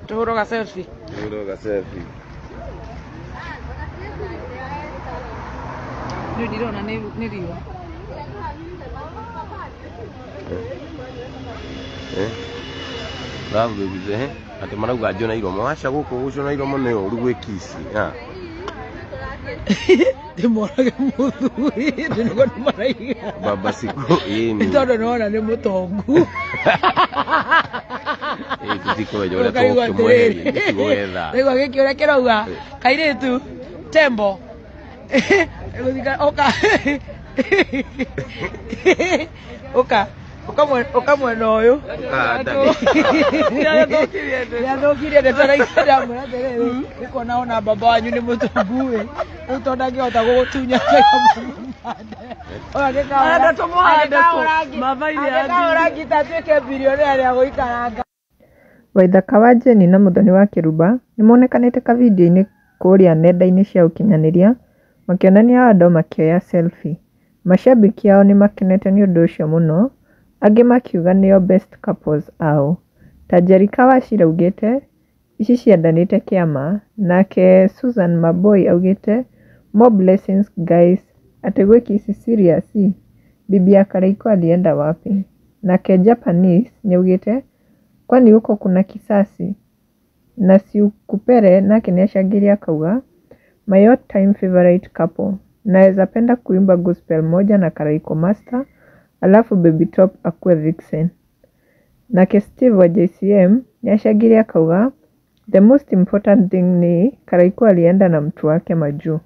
Tuhoroga selfie. Tuhoroga selfie. Ndirona ni riwa. Bravo bize ati marauga njona iromo acha guko gucona iromo ne oru gwikisi ha ndimorage muthuri ndingo maraiga baba siku yini ndono nona ni mutongu tutiko yora to kumweli gwetha rego giki ura kirauga kairitu tembo oka ukamwena uyu nĩathũkirie nĩtaraigua ndamwĩra atĩrĩrĩ nĩkuona ona baba wanyu nĩ mũtongu ĩ rĩu tondũ ndangĩhota gũgũtunya angĩkaũrangi tatuĩke birionea rĩa gũikaranga. Waithaka wa Jeni na Muthoni wa Kĩruba nĩmonekanĩte kavindio-inĩ kũrĩa nenda-inĩ cia ũkinyanĩria makĩonania andũ makĩoya selfie. Macambĩki ao nĩmakenete nĩ ũndũ ũcio mũno, angĩ makiuga nĩo best couples ao. Ta Jerika Wachira augĩte ici ciendanĩte kĩama, nake Susan Maboi augĩte more blessings guys, atĩ gwĩki ici serious, bibi ya Karaiko alienda wapi? Nake Japanese nĩaugĩte kwani huko kuna kisasi, na Siukupere nake nĩacangĩria akauga my all time favorite couple, naweza penda kuimba gospel moja na Karaiko Master alafu Baby Top akue Vixen. Nake Steve wa JCM nĩacangĩria akauga the most important thing ni Karaiko alienda na mtu wake Maju.